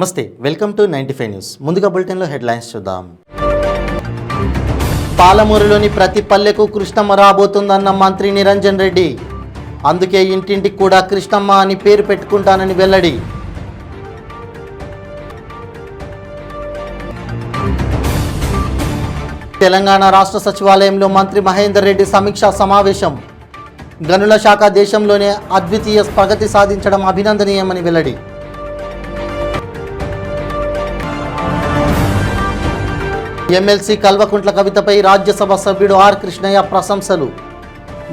నమస్తే, welcome to 95 news. ముందుగా బులెటిన్లో హెడ్లైన్స్ చూద్దాం. పాలమూరులోని ప్రతి పల్లెకు కృష్ణమ్మ రాబోతుందన్న మంత్రి నిరంజన్ రెడ్డి. అందుకే ఇంటింటికి కూడా కృష్ణమ్మ అని పేరు పెట్టుకుంటానని వెల్లడి. తెలంగాణ రాష్ట్ర సచివాలయంలో మంత్రి మహేందర్ రెడ్డి సమీక్షా సమావేశం. గనుల శాఖ దేశంలోనే అద్వితీయ ప్రగతి సాధించడం అభినందనీయమని వెల్లడి. ఎమ్మెల్సీ కల్వకుంట్ల కవితపై రాజ్యసభ సభ్యుడు ఆర్ కృష్ణయ్య ప్రశంసలు.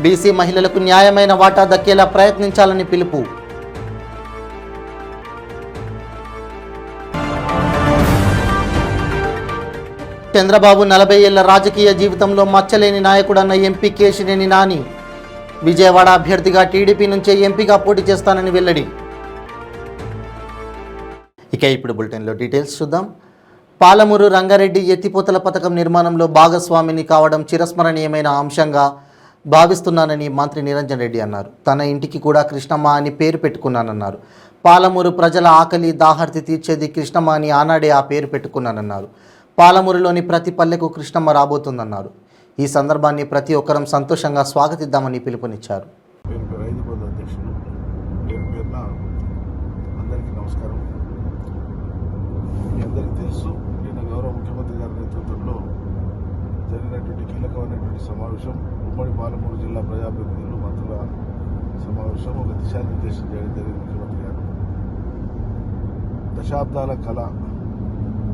బీసీ మహిళలకు న్యాయమైన వాటా దక్కేలా ప్రయత్నించాలని పిలుపు. చంద్రబాబు 40 ఏళ్ల రాజకీయ జీవితంలో మచ్చలేని నాయకుడన్న ఎంపీ కేశినేని నాని. విజయవాడ అభ్యర్థిగా టీడీపీ నుంచే ఎంపీగా పోటీ చేస్తానని వెల్లడి. ఇక ఇప్పుడు బులెటిన్లో డీటెయిల్స్ చూద్దాం. పాలమూరు రంగారెడ్డి ఎత్తిపోతల పథకం నిర్మాణంలో భాగస్వామిని కావడం చిరస్మరణీయమైన అంశంగా భావిస్తున్నానని మంత్రి నిరంజన్ రెడ్డి అన్నారు. తన ఇంటికి కూడా కృష్ణమ్మ అని పేరు పెట్టుకున్నానన్నారు. పాలమూరు ప్రజల ఆకలి దాహర్తి తీర్చేది కృష్ణమ్మ అని ఆనాడే ఆ పేరు పెట్టుకున్నానన్నారు. పాలమూరులోని ప్రతి పల్లెకు కృష్ణమ్మ రాబోతుందన్నారు. ఈ సందర్భాన్ని ప్రతి ఒక్కరం సంతోషంగా స్వాగతిద్దామని పిలుపునిచ్చారు. గౌరవ ముఖ్యమంత్రి గారి నేతృత్వంలో జరిగినటువంటి కీలకమైనటువంటి సమావేశం, ఉమ్మడి పాలమూరు జిల్లా ప్రజాప్రతినిధులు మంత్రుల సమావేశం, ఒక దిశానిర్దేశం చేయడం జరిగింది. ముఖ్యమంత్రి గారు దశాబ్దాల కళ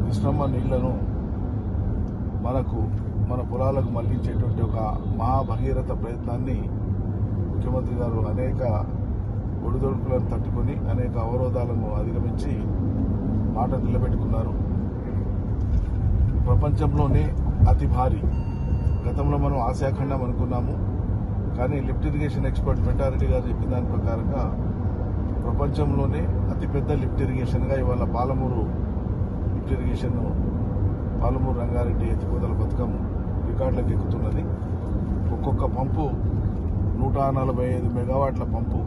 కృష్ణమ్మ నీళ్లను మన పొలాలకు మళ్లించేటువంటి ఒక మహాభగీరథ ప్రయత్నాన్ని ముఖ్యమంత్రి గారు అనేక ఒడిదొడుకులను తట్టుకొని అనేక అవరోధాలను అధిగమించి మాట నిలబెట్టుకున్నారు. ప్రపంచంలోనే అతి భారీ, గతంలో మనం ఆసియాఖండం అనుకున్నాము, కానీ లిఫ్ట్ ఇరిగేషన్ ఎక్స్పర్ట్ వెంటారెడ్డి గారు చెప్పిన దాని ప్రకారంగా ప్రపంచంలోనే అతిపెద్ద లిఫ్ట్ ఇరిగేషన్గా ఇవాళ పాలమూరు లిఫ్ట్ ఇరిగేషన్, పాలమూరు రంగారెడ్డి ఎత్తిపోతల పథకం రికార్డులకు ఎక్కుతున్నది. ఒక్కొక్క పంపు 145 మెగావాట్ల పంపు,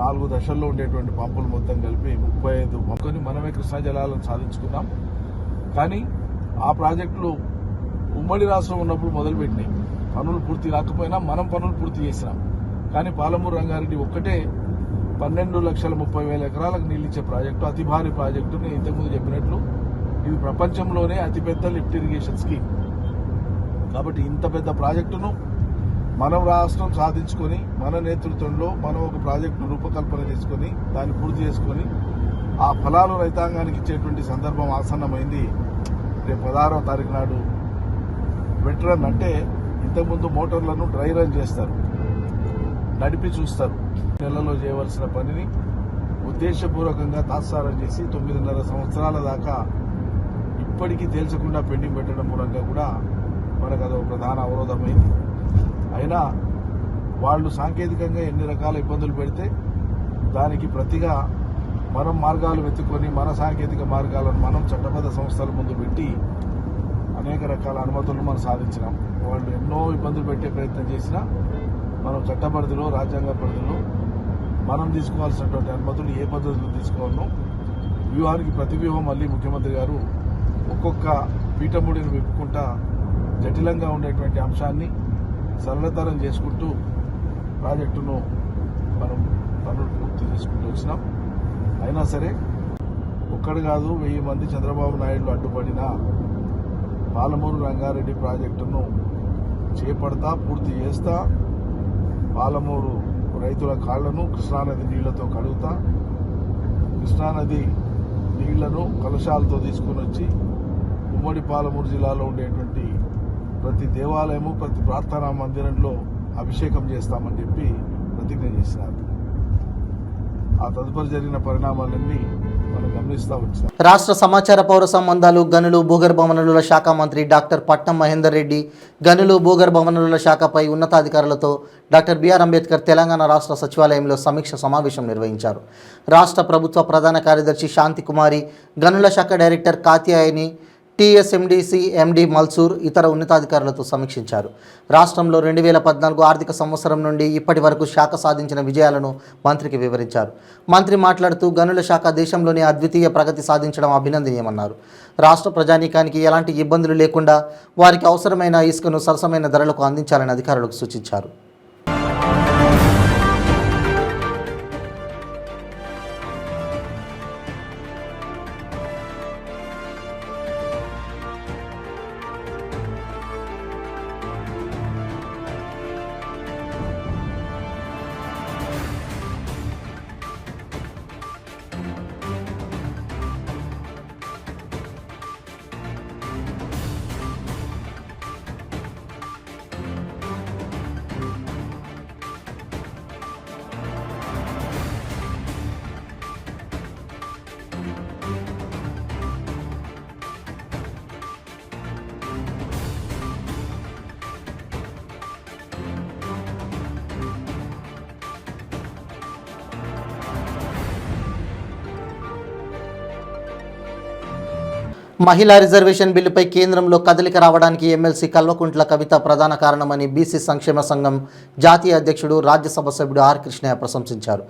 4 దశల్లో ఉండేటువంటి పంపులు మొత్తం కలిపి 35 పంపుకొని మనమే కృష్ణా జలాలను సాధించుకున్నాం. కానీ ఆ ప్రాజెక్టులు ఉమ్మడి రాష్ట్రం ఉన్నప్పుడు మొదలుపెట్టినాయి. పనులు పూర్తి కాకపోయినా మనం పనులు పూర్తి చేసినాం. కానీ పాలమూరు రంగారెడ్డి ఒక్కటే 12,30,000 ఎకరాలకు నీళ్ళిచ్చే ప్రాజెక్టు, అతి భారీ ప్రాజెక్టు. నేను ఇంతకుముందు చెప్పినట్లు ఇది ప్రపంచంలోనే అతిపెద్ద లిఫ్ట్ ఇరిగేషన్ స్కీమ్. కాబట్టి ఇంత పెద్ద ప్రాజెక్టును మనం రాష్ట్రం సాధించుకొని మన నేతృత్వంలో మనం ఒక ప్రాజెక్టును రూపకల్పన చేసుకొని దాన్ని పూర్తి చేసుకొని ఆ ఫలాలు రైతాంగానికి ఇచ్చేటువంటి సందర్భం ఆసన్నమైంది. రేపు 16వ తారీఖు నాడు వెటరన్ అంటే ఇంతకుముందు మోటార్లను డ్రై రన్ చేస్తారు, నడిపి చూస్తారు. నెలలో చేయవలసిన పనిని ఉద్దేశపూర్వకంగా తాత్సారం చేసి 9.5 సంవత్సరాల దాకా ఇప్పటికీ తేల్చకుండా పెండింగ్ పెట్టడం మూలంగా కూడా మనకు అదొక ప్రధాన అవరోధమైంది. అయినా వాళ్ళు సాంకేతికంగా ఎన్ని రకాల ఇబ్బందులు పెడితే దానికి ప్రతిగా మనం మార్గాలు వెతుక్కొని మన సాంకేతిక మార్గాలను మనం చట్టబద్ధ సంస్థల ముందు పెట్టి అనేక రకాల అనుమతులను మనం సాధించినాం. వాళ్ళు ఎన్నో ఇబ్బందులు పెట్టే ప్రయత్నం చేసినా మనం చట్ట పరిధిలో, రాజ్యాంగ పరిధిలో మనం తీసుకోవాల్సినటువంటి అనుమతులు ఏ పద్ధతిలో తీసుకోవాలో వ్యూహానికి ప్రతి వ్యూహం మళ్ళీ ముఖ్యమంత్రి గారు ఒక్కొక్క పీఠముడిని విప్పుకుంటా జటిలంగా ఉండేటువంటి అంశాన్ని సరళతరం చేసుకుంటూ ప్రాజెక్టును మనం పనులు పూర్తి చేసుకుంటూ వచ్చినాం. అయినా సరే ఒక్కడు కాదు 1000 మంది చంద్రబాబు నాయుడు అడ్డుపడినా పాలమూరు రంగారెడ్డి ప్రాజెక్టును చేపడతా, పూర్తి చేస్తా, పాలమూరు రైతుల కాళ్లను కృష్ణానది నీళ్లతో కడుగుతా, కృష్ణానది నీళ్లను కలశాలతో తీసుకుని వచ్చి ఉమ్మడి పాలమూరు జిల్లాలో ఉండేటువంటి ప్రతి దేవాలయము, ప్రతి ప్రార్థనా మందిరంలో అభిషేకం చేస్తామని చెప్పి ప్రతిజ్ఞ చేసినారు. ఆ తదుపరి జరిగిన పరిణామాలన్నీ మనం గమనిస్తూ వచ్చాం. రాష్ట్ర సమాచార పౌర సంబంధాలు, గనులు, భూగర్భ వనరుల శాఖ మంత్రి డాక్టర్ పట్నం మహేందర్ రెడ్డి గనులు, భూగర్భ వనరుల శాఖపై ఉన్నతాధికారులతో డాక్టర్ బిఆర్ అంబేద్కర్ తెలంగాణ రాష్ట్ర సచివాలయంలో సమీక్ష సమావేశం నిర్వహించారు. రాష్ట్ర ప్రభుత్వ ప్రధాన కార్యదర్శి శాంతి కుమారి, గనుల శాఖ డైరెక్టర్ కాత్యాయని, టీఎస్ఎండిసి ఎండి మల్సూర్ ఇతర ఉన్నతాధికారులతో సమీక్షించారు. రాష్ట్రంలో 2014 ఆర్థిక సంవత్సరం నుండి ఇప్పటి వరకు శాఖ సాధించిన విజయాలను మంత్రికి వివరించారు. మంత్రి మాట్లాడుతూ గనుల శాఖ దేశంలోనే అద్వితీయ ప్రగతి సాధించడం అభినందనీయమన్నారు. రాష్ట్ర ప్రజానీకానికి ఎలాంటి ఇబ్బందులు లేకుండా వారికి అవసరమైన ఇసుకను సరసమైన ధరలకు అందించాలని అధికారులకు సూచించారు. మహిళా రిజర్వేషన్ బిల్లుపై కేంద్రంలో కదలిక రావడానికి ఎమ్మెల్సీ కల్వకుంట్ల కవిత ప్రధాన కారణమని బీసీ సంక్షేమ సంఘం జాతీయ అధ్యక్షుడు రాజ్యసభ సభ్యుడు ఆర్ కృష్ణయ్య ప్రశంసించారు.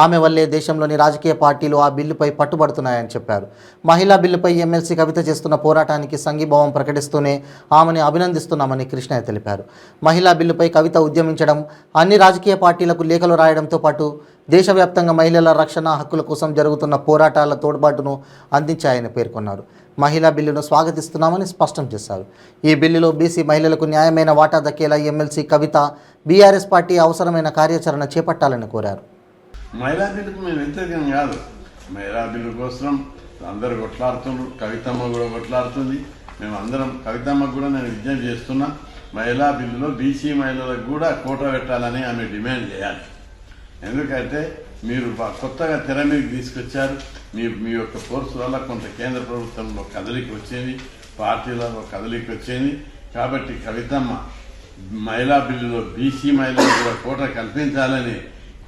ఆమె వల్లే దేశంలోని రాజకీయ పార్టీలు ఆ బిల్లుపై పట్టుబడుతున్నాయని చెప్పారు. మహిళా బిల్లుపై ఎమ్మెల్సీ కవిత చేస్తున్న పోరాటానికి సంఘీభావం ప్రకటిస్తూనే ఆమెను అభినందిస్తున్నామని కృష్ణయ్య తెలిపారు. మహిళా బిల్లుపై కవిత ఉద్యమించడం, అన్ని రాజకీయ పార్టీలకు లేఖలు రాయడంతో పాటు దేశవ్యాప్తంగా మహిళల రక్షణ హక్కుల కోసం జరుగుతున్న పోరాటాల తోడ్పాటును అందించాయని పేర్కొన్నారు. మహిళా బిల్లును స్వాగతిస్తున్నామని స్పష్టం చేశారు. ఈ బిల్లులో బీసీ మహిళలకు న్యాయమైన వాటా దక్కేలా ఎమ్మెల్సీ కవిత బీఆర్ఎస్ పార్టీ అవసరమైన కార్యాచరణ చేపట్టాలని కోరారు. మహిళా బిల్లుకు మేము వ్యతిరేకం కాదు. మహిళా బిల్లు కోసం అందరు కొట్లాడుతున్నారు, కవితమ్మ కూడా కొట్లాడుతుంది. మేము అందరం కవితమ్మకు కూడా నేను విజ్ఞప్తి చేస్తున్నా, మహిళా బిల్లులో బీసీ మహిళలకు కూడా కోటా పెట్టాలని ఆమె డిమాండ్ చేయాలి. ఎందుకంటే మీరు కొత్తగా తెర మీద తీసుకొచ్చారు. మీ యొక్క ఫోర్స్ వల్ల కొంత కేంద్ర ప్రభుత్వంలో కదలిక వచ్చింది, పార్టీలలో కదలిక వచ్చింది. కాబట్టి కవితమ్మ మహిళా బిల్లులో బీసీ మహిళలకు కూడా కోట కల్పించాలని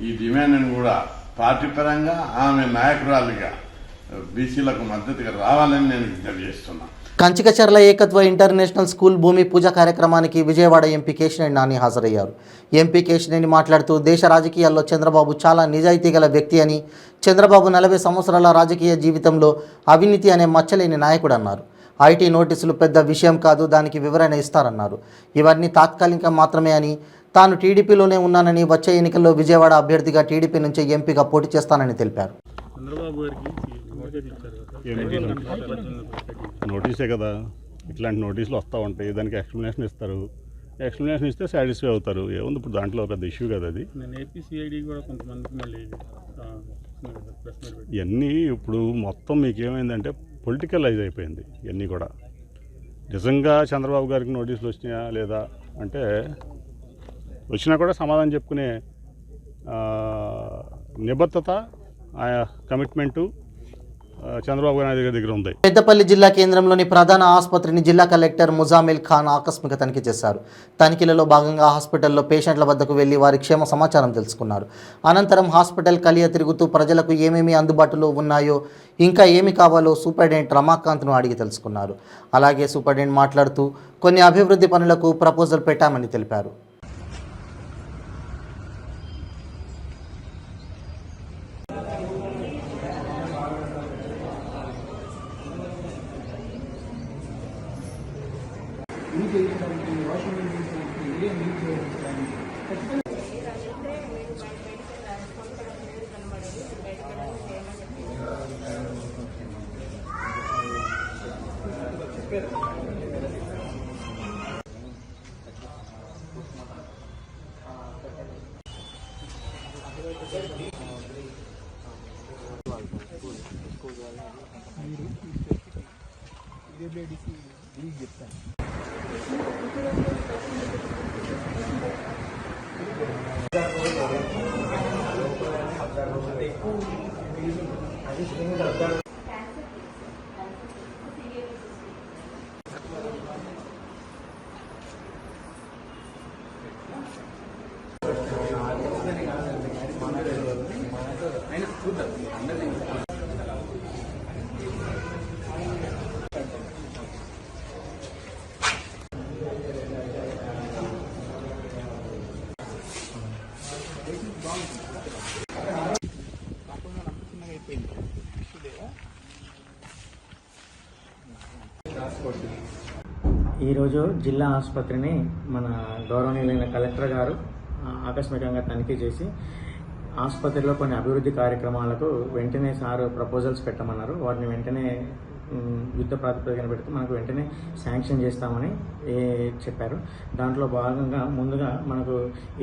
ఈ డిమాండ్ను కూడా పార్టీ పరంగా ఆమె నాయకురాలుగా బీసీలకు మద్దతుగా రావాలని నేను విజ్ఞప్తి చేస్తున్నాను. కంచికచర్ల ఏకత్వ ఇంటర్నేషనల్ స్కూల్ భూమి పూజ కార్యక్రమానికి విజయవాడ ఎంపీ కేశినేని నాని హాజరయ్యారు. ఎంపీ కేశినేని మాట్లాడుతూ దేశ రాజకీయాల్లో చంద్రబాబు చాలా నిజాయితీ గల వ్యక్తి అని, చంద్రబాబు 40 సంవత్సరాల రాజకీయ జీవితంలో అవినీతి అనే మచ్చలేని నాయకుడు అన్నారు. ఐటీ నోటీసులు పెద్ద విషయం కాదు, దానికి వివరణ ఇస్తారన్నారు. ఇవన్నీ తాత్కాలికం మాత్రమే అని, తాను టీడీపీలోనే ఉన్నానని, వచ్చే ఎన్నికల్లో విజయవాడ అభ్యర్థిగా టీడీపీ నుంచి ఎంపీగా పోటీ చేస్తానని తెలిపారు. నోటీసే కదా, ఇట్లాంటి నోటీసులు వస్తూ ఉంటాయి, దానికి ఎక్స్ప్లెనేషన్ ఇస్తారు. ఎక్స్ప్లెనేషన్ ఇస్తే సాటిస్ఫై అవుతారు. ఏముంది ఇప్పుడు దాంట్లో పెద్ద ఇష్యూ కదా అది. ఇవన్నీ ఇప్పుడు మొత్తం మీకు ఏమైందంటే పొలిటికలైజ్ అయిపోయింది. ఇవన్నీ కూడా నిజంగా చంద్రబాబు గారికి నోటీసులు వచ్చినాయా లేదా అంటే, వచ్చినా కూడా సమాధానం చెప్పుకునే నిబద్ధత, కమిట్మెంటు చంద్రబాబు నాయుడు గారి దగ్గర ఉంది. పెద్దపల్లి జిల్లా కేంద్రంలోని ప్రధాన ఆసుపత్రిని జిల్లా కలెక్టర్ ముజామిల్ ఖాన్ ఆకస్మిక తనిఖీ చేశారు. తనిఖీలలో భాగంగా హాస్పిటల్లో పేషెంట్ల వద్దకు వెళ్లి వారి క్షేమ సమాచారం తెలుసుకున్నారు. అనంతరం హాస్పిటల్ కలియ తిరుగుతూ ప్రజలకు ఏమేమి అందుబాటులో ఉన్నాయో, ఇంకా ఏమి కావాలో సూపరింటెండెంట్ రమాకాంత్ను అడిగి తెలుసుకున్నారు. అలాగే సూపరింటెండెంట్ మాట్లాడుతూ కొన్ని అభివృద్ధి పనులకు ప్రపోజల్ పెట్టామని తెలిపారు. ఈరోజు జిల్లా ఆసుపత్రిని మన గౌరవనీయులైన కలెక్టర్ గారు ఆకస్మికంగా తనిఖీ చేసి ఆసుపత్రిలో కొన్ని అభివృద్ధి కార్యక్రమాలకు వెంటనే సార్ ప్రపోజల్స్ పెట్టమన్నారు. వాటిని వెంటనే యుద్ధ ప్రాతిపదికన పెడితే మనకు వెంటనే శాంక్షన్ చేస్తామని చెప్పారు. దాంట్లో భాగంగా ముందుగా మనకు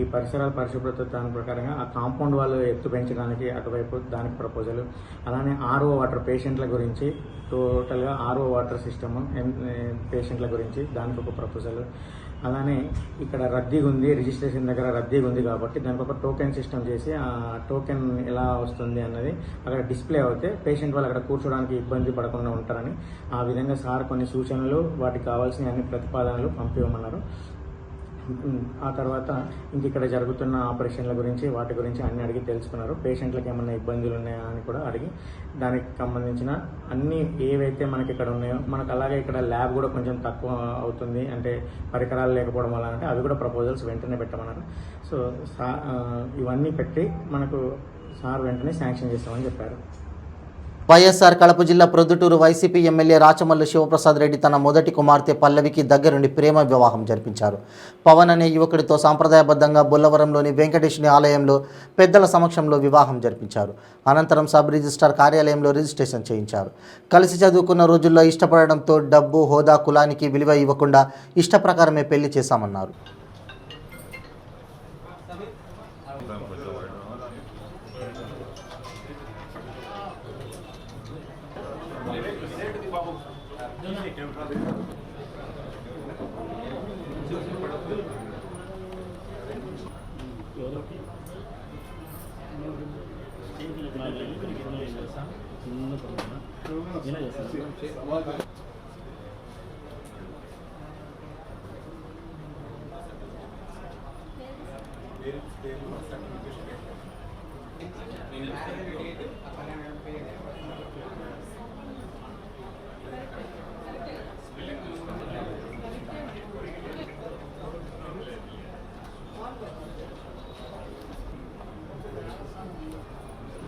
ఈ పరిసరాల పరిశుభ్రత దాని ప్రకారంగా ఆ కాంపౌండ్ వాళ్ళు ఎత్తు పెంచడానికి అటువైపు దానికి ప్రపోజల్, అలానే ఆర్ఓ వాటర్ పేషెంట్ల గురించి టోటల్గా ఆర్ఓ వాటర్ సిస్టమ్ పేషెంట్ల గురించి దానికి ఒక ప్రపోజల్, అలానే ఇక్కడ రద్దీగా ఉంది, రిజిస్ట్రేషన్ దగ్గర రద్దీగా ఉంది కాబట్టి దానికి ఒక టోకెన్ సిస్టమ్ చేసి ఆ టోకెన్ ఎలా వస్తుంది అన్నది అక్కడ డిస్ప్లే అవుతే పేషెంట్ వాళ్ళు అక్కడ కూర్చోడానికి ఇబ్బంది పడకుండా ఉంటారని ఆ విధంగా సార్ కొన్ని సూచనలు వాటికి కావాల్సిన అన్ని ప్రతిపాదనలు పంపివ్వమన్నారు. ఆ తర్వాత ఇంక ఇక్కడ జరుగుతున్న ఆపరేషన్ల గురించి వాటి గురించి అన్ని అడిగి తెలుసుకున్నారు. పేషెంట్లకు ఏమన్నా ఇబ్బందులు ఉన్నాయా అని కూడా అడిగి దానికి సంబంధించిన అన్ని ఏవైతే మనకి ఇక్కడ ఉన్నాయో, మనకు అలాగే ఇక్కడ ల్యాబ్ కూడా కొంచెం తక్కువ అవుతుంది అంటే పరికరాలు లేకపోవడం వల్ల అంటే అవి కూడా ప్రపోజల్స్ వెంటనే పెట్టమన్నారు. సో ఇవన్నీ పెట్టి మనకు సార్ వెంటనే శాంక్షన్ చేస్తామని చెప్పారు. వైఎస్ఆర్ కడప జిల్లా ప్రొద్దుటూరు వైసీపీ ఎమ్మెల్యే రాచమల్లు శివప్రసాద్ రెడ్డి తన మొదటి కుమార్తె పల్లవికి దగ్గరుండి ప్రేమ వివాహం జరిపించారు. పవన్ అనే యువకుడితో సాంప్రదాయబద్ధంగా బొల్లవరంలోని వెంకటేశ్వరి ఆలయంలో పెద్దల సమక్షంలో వివాహం జరిపించారు. అనంతరం సబ్ రిజిస్ట్రార్ కార్యాలయంలో రిజిస్ట్రేషన్ చేయించారు. కలిసి చదువుకున్న రోజుల్లో ఇష్టపడడంతో డబ్బు, హోదా, కులానికి విలువ ఇవ్వకుండా ఇష్ట ప్రకారమే పెళ్లి చేశామన్నారు.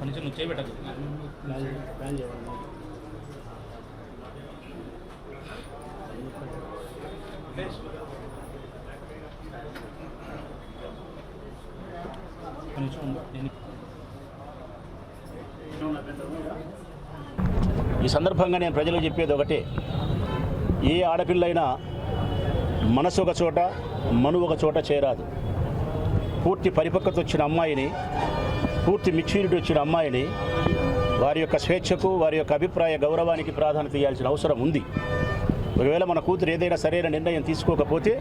కొంచెం నువ్వు చేయబెట్టదు ప్లాన్ చేయాలి. ఈ సందర్భంగా నేను ప్రజలకు చెప్పేది ఒకటే, ఏ ఆడపిల్లైనా మనసు ఒక చోట, మను ఒక చోట చేరాదు. పూర్తి పరిపక్వత వచ్చిన అమ్మాయిని, పూర్తి మెచ్యూరిటీ వచ్చిన అమ్మాయిని వారి యొక్క స్వేచ్ఛకు, వారి యొక్క అభిప్రాయ గౌరవానికి ప్రాధాన్యత ఇవ్వాల్సిన అవసరం ఉంది. ఒకవేళ మన కూతురు ఏదైనా సరైన నిర్ణయం తీసుకోకపోతే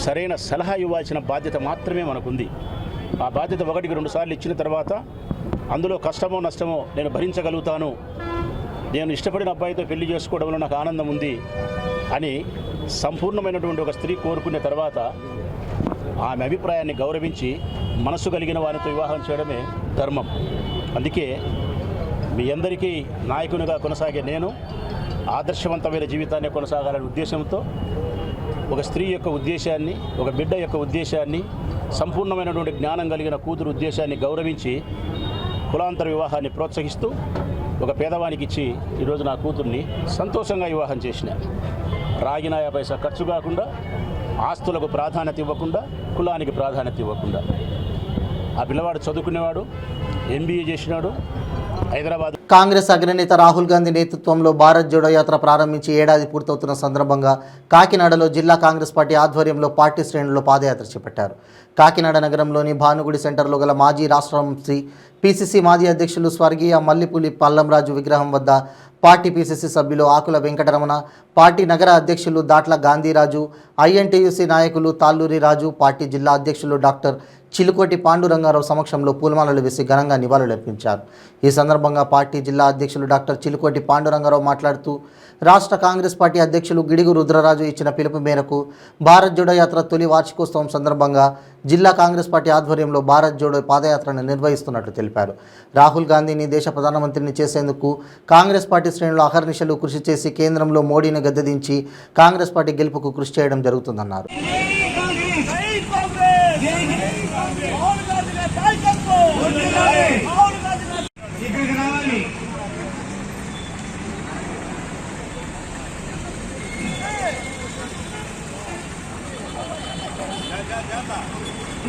సరైన సలహా ఇవ్వాల్సిన బాధ్యత మాత్రమే మనకుంది. ఆ బాధ్యత 1-2 సార్లు ఇచ్చిన తర్వాత అందులో కష్టమో నష్టమో నేను భరించగలుగుతాను, నేను ఇష్టపడిన అబ్బాయితో పెళ్లి చేసుకోవడంలో నాకు ఆనందం ఉంది అని సంపూర్ణమైనటువంటి ఒక స్త్రీ కోరుకునే తర్వాత ఆమె అభిప్రాయాన్ని గౌరవించి మనసు కలిగిన వారితో వివాహం చేయడమే ధర్మం. అందుకే మీ అందరికీ నాయకునిగా కొనసాగే నేను ఆదర్శవంతమైన జీవితాన్ని కొనసాగాలనే ఉద్దేశంతో ఒక స్త్రీ యొక్క ఉద్దేశాన్ని, ఒక బిడ్డ యొక్క ఉద్దేశాన్ని, సంపూర్ణమైనటువంటి జ్ఞానం కలిగిన కూతురు ఉద్దేశాన్ని గౌరవించి కులాంతర వివాహాన్ని ప్రోత్సహిస్తూ ఒక పేదవానికి ఇచ్చి ఈరోజు నా కూతుర్ని సంతోషంగా వివాహం చేసిన. రాగినాయ పైసా ఖర్చు కాకుండా, ఆస్తులకు ప్రాధాన్యత ఇవ్వకుండా, కులానికి ప్రాధాన్యత ఇవ్వకుండా ఆ పిల్లవాడు చదువుకునేవాడు, MBA చేసినాడు, హైదరాబాద్. కాంగ్రెస్ అగ్రనేత రాహుల్ గాంధీ నేతృత్వంలో భారత్ జోడో యాత్ర ప్రారంభించి ఏడాది పూర్తవుతున్న సందర్భంగా కాకినాడలో జిల్లా కాంగ్రెస్ పార్టీ ఆధ్వర్యంలో పార్టీ శ్రేణుల్లో పాదయాత్ర చేపట్టారు. కాకినాడ నగరంలోని భానుగుడి సెంటర్లో గల మాజీ రాష్ట్ర మంత్రి PCC మాజీ అధ్యక్షులు స్వర్గీయ మల్లిపులి పల్లంరాజు విగ్రహం వద్ద పార్టీ PCC సభ్యులు ఆకుల వెంకటరమణ, పార్టీ నగర అధ్యక్షులు దాట్ల గాంధీరాజు, INTUC నాయకులు తాళ్ళూరి రాజు, పార్టీ జిల్లా అధ్యక్షులు డాక్టర్ చిలుకోటి పాండురంగారావు సమక్షంలో పూలమాలలు వేసి ఘనంగా నివాళులర్పించారు. ఈ సందర్భంగా పార్టీ జిల్లా అధ్యక్షులు డాక్టర్ చిలుకోటి పాండురంగారావు మాట్లాడుతూ రాష్ట్ర కాంగ్రెస్ పార్టీ అధ్యక్షులు గిడుగు రుద్రరాజు ఇచ్చిన పిలుపు మేరకు భారత్ జోడో యాత్ర తొలి వార్షికోత్సవం సందర్భంగా జిల్లా కాంగ్రెస్ పార్టీ ఆధ్వర్యంలో భారత్ జోడో పాదయాత్రను నిర్వహిస్తున్నట్లు తెలిపారు. రాహుల్ గాంధీని దేశ ప్రధానమంత్రిని చేసేందుకు కాంగ్రెస్ పార్టీ శ్రేణులు అహర్నిశలు కృషి చేసి కేంద్రంలో మోడీని గద్దెదించి కాంగ్రెస్ పార్టీ గెలుపుకు కృషి చేయడం జరుగుతుందన్నారు.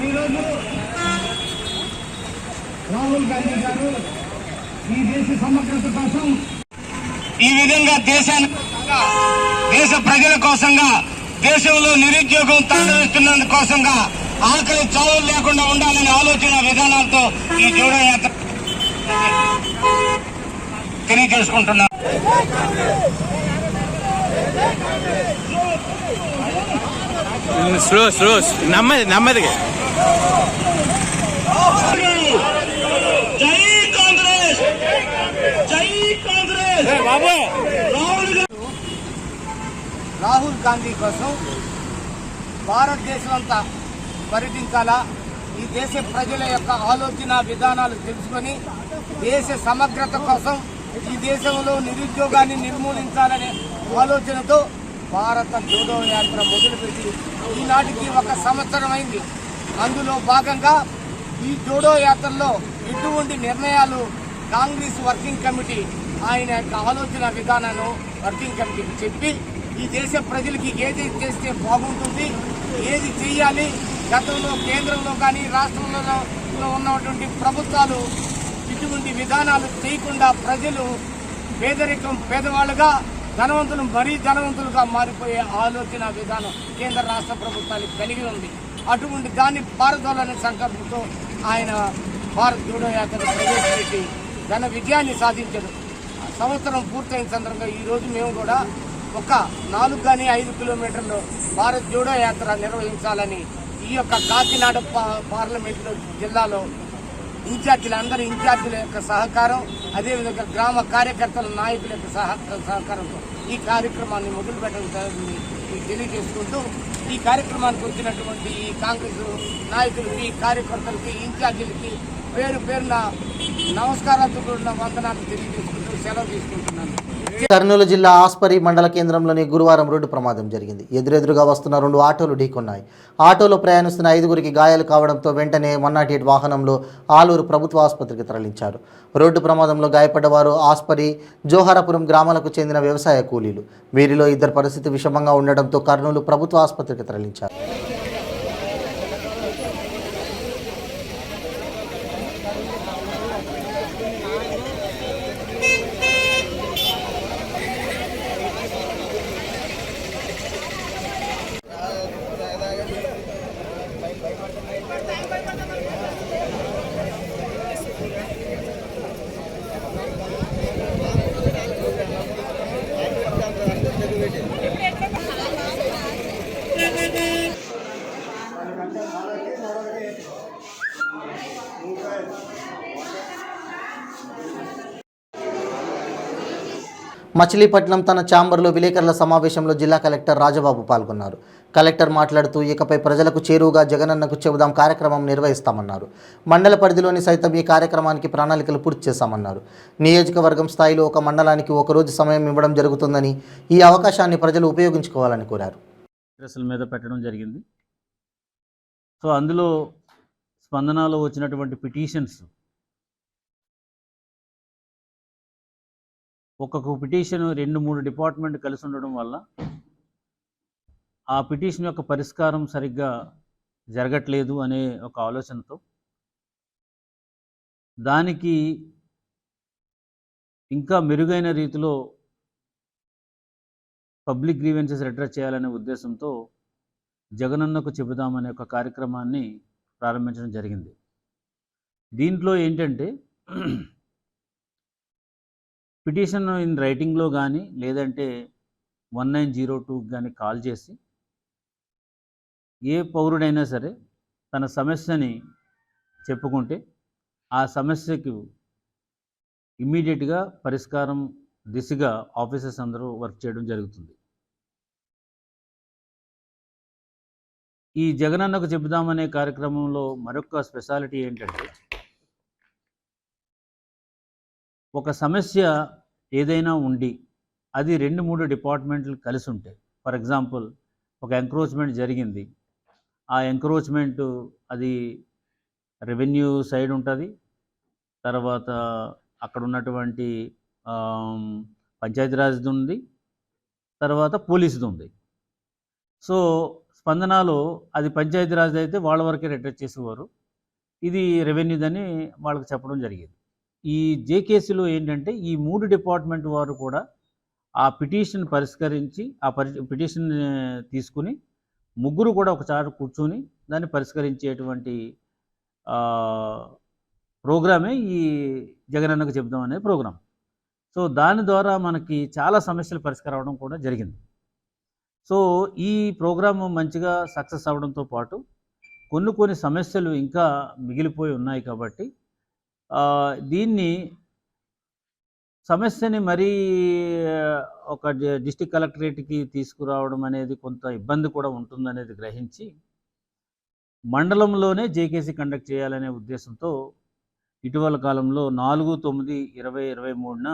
ఈరోజు రాహుల్ గాంధీ గారు ఈ దేశ సమగ్రత కోసం ఈ విధంగా దేశ ప్రజల కోసంగా దేశంలో నిరుద్యోగం తాండవిస్తున్నందు కోసంగా ఆకలి చావులు లేకుండా ఉండాలనే ఆలోచన విధానాలతో ఈ జోడో యాత్ర తెలియజేసుకుంటున్నాం. నెమ్మదిగా జై కాంగ్రెస్, జై కాంగ్రెస్. రాహుల్ గాంధీ కోసం భారతదేశం అంతా పర్యటించాలా, ఈ దేశ ప్రజల యొక్క ఆలోచన విధానాలు తెలుసుకొని దేశ సమగ్రత కోసం ఈ దేశంలో నిరుద్యోగాన్ని నిర్మూలించాలనే ఆలోచనతో భారత జోడో యాత్ర మొదలుపెట్టి ఈనాటికి 1 సంవత్సరం అయింది. అందులో భాగంగా ఈ జోడో యాత్రలో ఎటువంటి నిర్ణయాలు కాంగ్రెస్ వర్కింగ్ కమిటీ ఆయన యొక్క ఆలోచన విధానాన్ని వర్కింగ్ కమిటీకి చెప్పి ఈ దేశ ప్రజలకి ఏది చేస్తే బాగుంటుంది, ఏది చేయాలి, గతంలో కేంద్రంలో కానీ రాష్ట్రంలో ఉన్నటువంటి ప్రభుత్వాలు ఇటువంటి విధానాలు చేయకుండా ప్రజలు పేదవాళ్ళుగా ధనవంతులు మరీ ధనవంతులుగా మారిపోయే ఆలోచన విధానం కేంద్ర రాష్ట్ర ప్రభుత్వాలు కలిగి ఉంది. అటువంటి దాన్ని పారదోలనే సంకల్పంతో ఆయన భారత్ జోడో యాత్రను ప్రవేశపెట్టి ఘన విజయాన్ని సాధించారు. సంవత్సరం పూర్తయిన సందర్భంగా ఈరోజు మేము కూడా ఒక 4 కానీ 5 కిలోమీటర్లు భారత్ జోడో యాత్ర నిర్వహించాలని ఈ యొక్క కాకినాడ పార్లమెంటు జిల్లాలో అందరి ఇన్ఛార్జీల యొక్క సహకారం, అదేవిధంగా గ్రామ కార్యకర్తల నాయకుల యొక్క సహకారంతో ఈ కార్యక్రమాన్ని మొదలుపెట్టడం జరిగింది తెలియజేసుకుంటూ, ఈ కార్యక్రమానికి వచ్చినటువంటి ఈ కాంగ్రెస్ నాయకులకి, కార్యకర్తలకి, ఇన్ఛార్జీలకి పేరు పేరున నమస్కారాలతో కూడిన వందనాలు తెలియజేసుకుంటూ సెలవు తీసుకుంటున్నాను. కర్నూలు జిల్లా ఆస్పరి మండల కేంద్రంలోని గురువారం రోడ్డు ప్రమాదం జరిగింది. ఎదురెదురుగా వస్తున్న 2 ఆటోలు ఢీకొన్నాయి. ఆటోలో ప్రయాణిస్తున్న 5గురికి గాయాలు కావడంతో వెంటనే 108 వాహనంలో ఆలూరు ప్రభుత్వ ఆసుపత్రికి తరలించారు. రోడ్డు ప్రమాదంలో గాయపడ్డ వారు ఆస్పరి, జోహారపురం గ్రామాలకు చెందిన వ్యవసాయ కూలీలు. వీరిలో 2 పరిస్థితి విషమంగా ఉండడంతో కర్నూలు ప్రభుత్వ ఆసుపత్రికి తరలించారు. మచిలీపట్నం తన ఛాంబర్లో విలేకరుల సమావేశంలో జిల్లా కలెక్టర్ రాజబాబు పాల్గొన్నారు. కలెక్టర్ మాట్లాడుతూ ఇకపై ప్రజలకు చేరువుగా జగనన్నకు చెబుదాం కార్యక్రమం నిర్వహిస్తామన్నారు. మండల పరిధిలోని సైతం ఈ కార్యక్రమానికి ప్రణాళికలు పూర్తి చేశామన్నారు. నియోజకవర్గం స్థాయిలో ఒక మండలానికి 1 రోజు సమయం ఇవ్వడం జరుగుతుందని, ఈ అవకాశాన్ని ప్రజలు ఉపయోగించుకోవాలని కోరారు. మీద పెట్టడం జరిగింది. సో అందులో స్పందనలో వచ్చినటువంటి పిటిషన్స్, ఒక్కొక్క పిటిషన్ 2-3 డిపార్ట్మెంట్ కలిసి ఉండడం వల్ల ఆ పిటిషన్ యొక్క పరిష్కారం సరిగ్గా జరగట్లేదు అనే ఒక ఆలోచనతో దానికి ఇంకా మెరుగైన రీతిలో పబ్లిక్ గ్రీవెన్సెస్ అడ్రస్ చేయాలనే ఉద్దేశంతో జగనన్నకు చెబుదామనే ఒక కార్యక్రమాన్ని ప్రారంభించడం జరిగింది. దీంట్లో ఏంటంటే పిటిషన్ ఇన్ రైటింగ్లో కానీ లేదంటే 1902 కానీ కాల్ చేసి ఏ పౌరుడైనా సరే తన సమస్యని చెప్పుకుంటే ఆ సమస్యకు ఇమ్మీడియట్గా పరిష్కారం దిశగా ఆఫీసర్స్ అందరూ వర్క్ చేయడం జరుగుతుంది. ఈ జగనన్నకు చెబుదామనే కార్యక్రమంలో మరొక స్పెషాలిటీ ఏంటంటే, ఒక సమస్య ఏదైనా ఉండి అది 2-3 డిపార్ట్మెంట్లు కలిసి ఉంటాయి. ఫర్ ఎగ్జాంపుల్, ఒక ఎంక్రోచ్మెంట్ జరిగింది, ఆ ఎంక్రోచ్మెంట్ అది రెవెన్యూ సైడ్ ఉంటుంది, తర్వాత అక్కడ ఉన్నటువంటి పంచాయతీరాజ్ది ఉంది, తర్వాత పోలీసుది ఉంది. సో స్పందనలో అది పంచాయతీరాజ్ అయితే వాళ్ళ వరకే రిటైర్ చేసేవారు, ఇది రెవెన్యూదని వాళ్ళకి చెప్పడం జరిగేది. ఈ జేకేసీలో ఏంటంటే ఈ 3 డిపార్ట్మెంట్ వారు కూడా ఆ పిటిషన్ పరిష్కరించి ఆ పిటిషన్ తీసుకుని ముగ్గురు కూడా ఒకసారి కూర్చొని దాన్ని పరిష్కరించేటువంటి ప్రోగ్రామే ఈ జగనన్నకు చెబుదాం అనే ప్రోగ్రాం. సో దాని ద్వారా మనకి చాలా సమస్యలు పరిష్కారం అవడం కూడా జరిగింది. సో ఈ ప్రోగ్రాం మంచిగా సక్సెస్ అవ్వడంతో పాటు కొన్ని సమస్యలు ఇంకా మిగిలిపోయి ఉన్నాయి కాబట్టి దీన్ని సమస్యని మరీ ఒక డిస్ట్రిక్ట్ కలెక్టరేట్కి తీసుకురావడం అనేది కొంత ఇబ్బంది కూడా ఉంటుందనేది గ్రహించి మండలంలోనే జేకేసీ కండక్ట్ చేయాలనే ఉద్దేశంతో ఇటీవల కాలంలో 4/9/2023న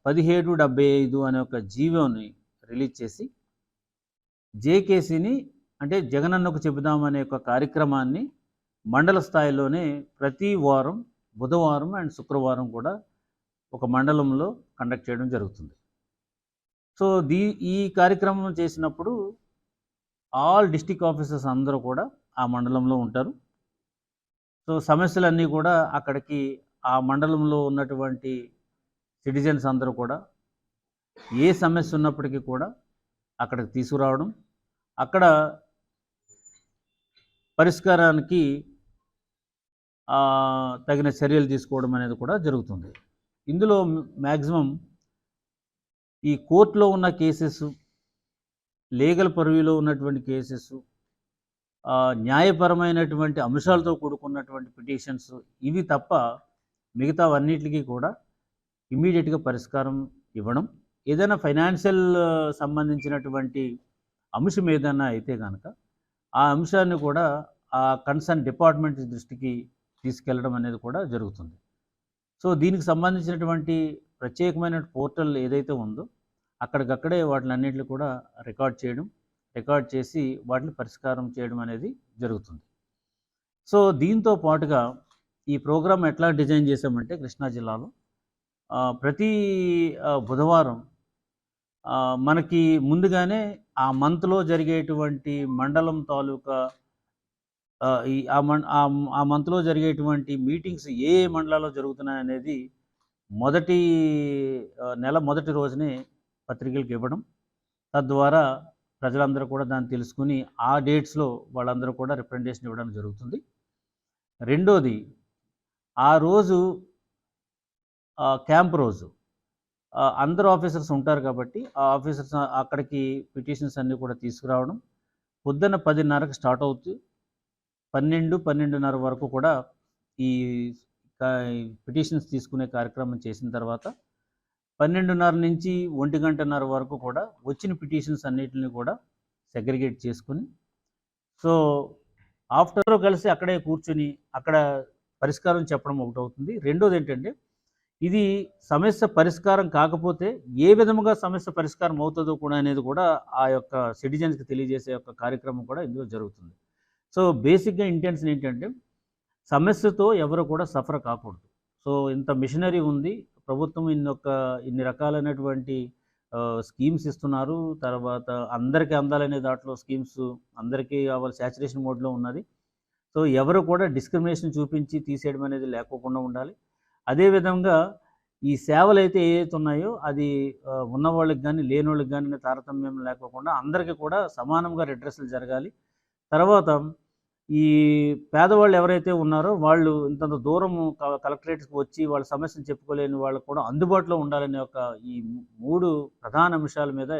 1775 అనే ఒక జీవోని రిలీజ్ చేసి జేకేసీని అంటే జగనన్నకు చెబుదామనే ఒక కార్యక్రమాన్ని మండల స్థాయిలోనే ప్రతి వారం బుధవారం అండ్ శుక్రవారం కూడా ఒక మండలంలో కండక్ట్ చేయడం జరుగుతుంది. సో ఈ కార్యక్రమం చేసినప్పుడు ఆల్ డిస్ట్రిక్ట్ ఆఫీసర్స్ అందరూ కూడా ఆ మండలంలో ఉంటారు. సో సమస్యలన్నీ కూడా అక్కడికి ఆ మండలంలో ఉన్నటువంటి సిటిజన్స్ అందరూ కూడా ఏ సమస్య ఉన్నప్పటికీ కూడా అక్కడికి తీసుకురావడం, అక్కడ పరిష్కారానికి తగిన చర్యలు తీసుకోవడం అనేది కూడా జరుగుతుంది. ఇందులో మ్యాక్సిమం ఈ కోర్టులో ఉన్న కేసెస్, లీగల్ పర్వ్యూలో ఉన్నటువంటి కేసెస్, న్యాయపరమైనటువంటి అంశాలతో కూడుకున్నటువంటి పిటిషన్స్ ఇవి తప్ప మిగతావన్నిటికీ కూడా ఇమ్మీడియట్గా పరిష్కారం ఇవ్వడం. ఏదైనా ఫైనాన్షియల్ సంబంధించినటువంటి అంశం ఏదైనా అయితే కనుక ఆ అంశాన్ని కూడా ఆ కన్సర్న్ డిపార్ట్మెంట్ దృష్టికి తీసుకెళ్లడం అనేది కూడా జరుగుతుంది. సో దీనికి సంబంధించినటువంటి ప్రత్యేకమైన పోర్టల్ ఏదైతే ఉందో అక్కడికక్కడే వాటిలన్నింటినీ కూడా రికార్డ్ చేసి వాటిని పరిష్కారం చేయడం అనేది జరుగుతుంది. సో దీంతో పాటుగా ఈ ప్రోగ్రామ్ ఎట్లా డిజైన్ చేసామంటే కృష్ణా జిల్లాలో ప్రతి బుధవారం మనకి ముందుగానే ఆ మంత్లో జరిగేటువంటి మండలం తాలూకా ఆ మంత్లో జరిగేటువంటి మీటింగ్స్ ఏ మండలాల్లో జరుగుతున్నాయి అనేది నెల మొదటి రోజునే పత్రికలకు ఇవ్వడం, తద్వారా ప్రజలందరూ కూడా దాన్ని తెలుసుకుని ఆ డేట్స్లో వాళ్ళందరూ కూడా రిప్రజెంటేషన్ ఇవ్వడం జరుగుతుంది. రెండోది, ఆ రోజు క్యాంప్ రోజు అందరు ఆఫీసర్స్ ఉంటారు కాబట్టి ఆ ఆఫీసర్స్ అక్కడికి పిటిషన్స్ అన్నీ కూడా తీసుకురావడం, పొద్దున్న 10:30కి స్టార్ట్ అవుతుంది, 12-12:30 వరకు కూడా ఈ పిటిషన్స్ తీసుకునే కార్యక్రమం చేసిన తర్వాత 12:30 నుంచి 1:30 వరకు కూడా వచ్చిన పిటిషన్స్ అన్నిటిని కూడా సెగ్రిగేట్ చేసుకుని, సో ఆఫ్టర్ కలిసి అక్కడే కూర్చుని అక్కడ పరిష్కారం చెప్పడం ఒకటి అవుతుంది. రెండోది ఏంటంటే ఇది సమస్య పరిష్కారం కాకపోతే ఏ విధముగా సమస్య పరిష్కారం అవుతుందో కూడా అనేది కూడా ఆ యొక్క సిటిజన్స్కి తెలియజేసే యొక్క కార్యక్రమం కూడా ఇందులో జరుగుతుంది. సో బేసిక్గా ఇంటెన్షన్ ఏంటంటే సమస్యతో ఎవరు కూడా సఫర్ కాకూడదు. సో ఇంత మిషనరీ ఉంది, ప్రభుత్వం ఇన్ని రకాలైనటువంటి స్కీమ్స్ ఇస్తున్నారు, తర్వాత అందరికీ అందాలనే దాంట్లో స్కీమ్స్ అందరికీ కావాలి, శాచురేషన్ మోడ్లో ఉన్నది. సో ఎవరు కూడా డిస్క్రిమినేషన్ చూపించి తీసేయడం అనేది లేకోకుండా ఉండాలి. అదేవిధంగా ఈ సేవలు అయితే ఏవైతే ఉన్నాయో అది ఉన్నవాళ్ళకి కానీ లేనివాళ్ళకి కానీ తారతమ్యం లేకోకుండా అందరికీ కూడా సమానంగా రిడ్రెస్లు జరగాలి. తర్వాత ఈ పేదవాళ్ళు ఎవరైతే ఉన్నారో వాళ్ళు ఇంతంత దూరం కలెక్టరేట్కి వచ్చి వాళ్ళ సమస్యను చెప్పుకోలేని వాళ్ళకు కూడా అందుబాటులో ఉండాలనే ఒక ఈ 3 ప్రధాన అంశాల మీద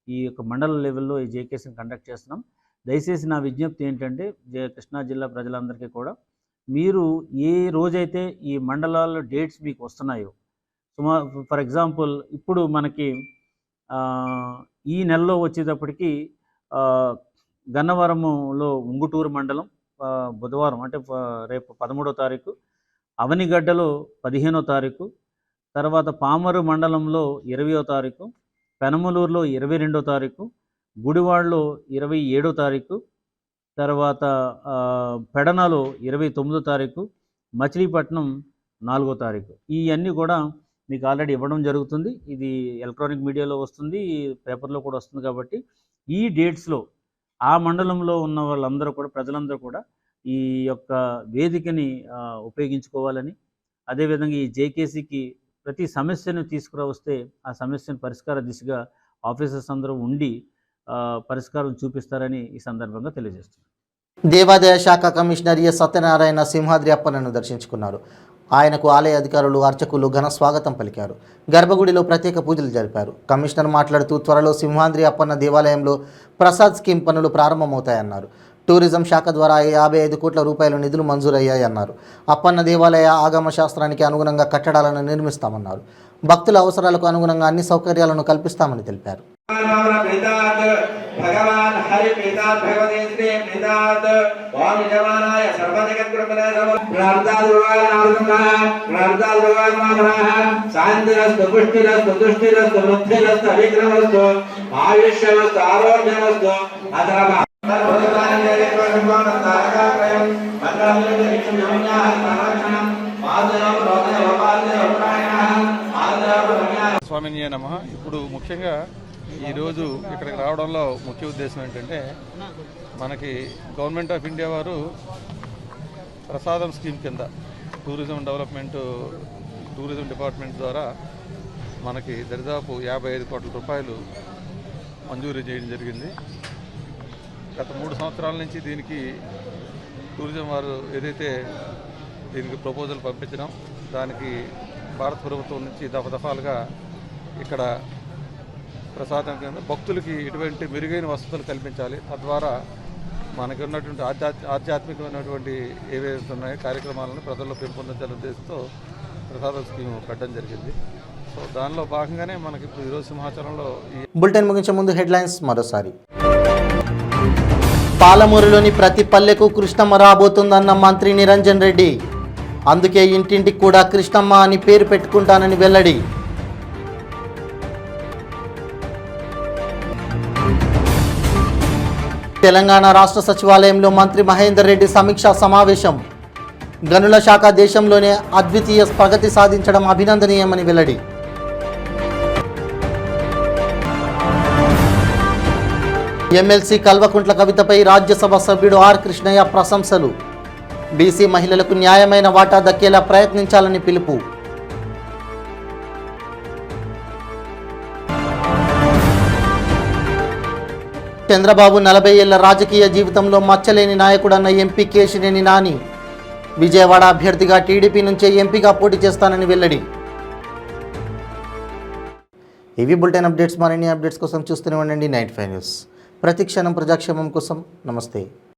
ఈ యొక్క మండల లెవెల్లో ఈ జేకేసీని కండక్ట్ చేస్తున్నాం. దయచేసి నా విజ్ఞప్తి ఏంటంటే కృష్ణా జిల్లా ప్రజలందరికీ కూడా మీరు ఏ రోజైతే ఈ మండలాల డేట్స్ మీకు వస్తున్నాయో, ఫర్ ఎగ్జాంపుల్ ఇప్పుడు మనకి ఈ నెలలో వచ్చేటప్పటికి గన్నవరంలో ఉంగుటూరు మండలం బుధవారం అంటే రేపు 13వ తారీఖు, అవనిగడ్డలో 15వ తారీఖు, తర్వాత పామరు మండలంలో 20వ తారీఖు, పెనమలూరులో 22వ తారీఖు, గుడివాడలో 27వ తారీఖు, తర్వాత పెడనలో 29వ తారీఖు, మచిలీపట్నం 4వ తారీఖు. ఇవన్నీ కూడా మీకు ఆల్రెడీ ఇవ్వడం జరుగుతుంది. ఇది ఎలక్ట్రానిక్ మీడియాలో వస్తుంది, పేపర్లో కూడా వస్తుంది. కాబట్టి ఈ డేట్స్లో ఆ మండలంలో ఉన్న వాళ్ళందరూ కూడా, ప్రజలందరూ కూడా ఈ యొక్క వేదికని ఉపయోగించుకోవాలని, అదేవిధంగా ఈ జేకేసీకి ప్రతి సమస్యను తీసుకురావస్తే ఆ సమస్యను పరిష్కార దిశగా ఆఫీసర్స్ అందరూ ఉండి పరిష్కారం చూపిస్తారని ఈ సందర్భంగా తెలియజేస్తున్నారు. దేవాదాయ శాఖ కమిషనర్ ఎస్ సత్యనారాయణ సింహాద్రి అప్పన్నను దర్శించుకున్నారు. ఆయనకు ఆలయ అధికారులు, అర్చకులు ఘన స్వాగతం పలికారు. గర్భగుడిలో ప్రత్యేక పూజలు జరిపారు. కమిషనర్ మాట్లాడుతూ త్వరలో సింహాద్రి అప్పన్న దేవాలయంలో ప్రసాద్ స్కీమ్ పనులు ప్రారంభమవుతాయన్నారు. టూరిజం శాఖ ద్వారా 55 కోట్ల రూపాయల నిధులు మంజూరయ్యాయన్నారు. అప్పన్న దేవాలయ ఆగమ శాస్త్రానికి అనుగుణంగా కట్టడాలను నిర్మిస్తామన్నారు. భక్తుల అవసరాలకు అనుగుణంగా అన్ని సౌకర్యాలను కల్పిస్తామని తెలిపారు. స్వామిన్యే నమః. ఇప్పుడు ముఖ్యంగా ఈరోజు ఇక్కడికి రావడంలో ముఖ్య ఉద్దేశం ఏంటంటే, మనకి గవర్నమెంట్ ఆఫ్ ఇండియా వారు ప్రసాదం స్కీమ్ కింద టూరిజం డిపార్ట్మెంట్ ద్వారా మనకి దరిదాపు 55 కోట్ల రూపాయలు మంజూరు చేయడం జరిగింది. గత 3 సంవత్సరాల నుంచి దీనికి టూరిజం వారు ఏదైతే దీనికి ప్రపోజల్ పంపించడం, దానికి భారత ప్రభుత్వం నుంచి దఫాలుగా ఇక్కడ ప్రసాదం కింద భక్తులకి ఇటువంటి మెరుగైన వసతులు కల్పించాలి. తద్వారా మనకి ఉన్నటువంటి ఆధ్యాత్మికమైనటువంటి ఏవైతే ఉన్నాయో కార్యక్రమాలను ప్రజల్లో పెంపొందించాలనే ఉద్దేశంతో ప్రసాదం స్కీమ్ పెట్టడం జరిగింది. సో దానిలో భాగంగానే మనకి ఇప్పుడు ఈరోజు సింహాచలంలో బులెటిన్ ముగించే ముందు హెడ్లైన్స్ మరోసారి. పాలమూరులోని ప్రతి పల్లెకు కృష్ణమ్మ రాబోతుందన్న మంత్రి నిరంజన్ రెడ్డి. అందుకే ఇంటింటికి కూడా కృష్ణమ్మ అని పేరు పెట్టుకుంటానని వెల్లడి. తెలంగాణ రాష్ట్ర సచివాలయంలో మంత్రి మహేందర్ రెడ్డి సమీక్షా సమావేశం. గనుల శాఖ దేశంలోనే అద్వితీయ ప్రగతి సాధించడం అభినందనీయమని వెల్లడి. ఎమ్మెల్సీ కల్వకుంట్ల కవితపై రాజ్యసభ సభ్యుడు ఆర్ కృష్ణయ్య ప్రశంసలు. బీసీ మహిళలకు న్యాయమైన వాటా దక్కేలా ప్రయత్నించాలని పిలుపు. చంద్రబాబు 40 ఏళ్ల రాజకీయ జీవితంలో మచ్చలేని నాయకుడన్న ఎంపీ కేశినేని నాని. విజయవాడ అభ్యర్థిగా టీడీపీ నుంచే ఎంపీగా పోటీ చేస్తానని వెల్లడి. ఇవి బులెటిన్ అప్డేట్స్. మరిన్ని అప్డేట్స్ కోసం చూస్తూనే ఉండండి 95 న్యూస్. ప్రతి క్షణం ప్రజాక్షేమం కోసం. నమస్తే.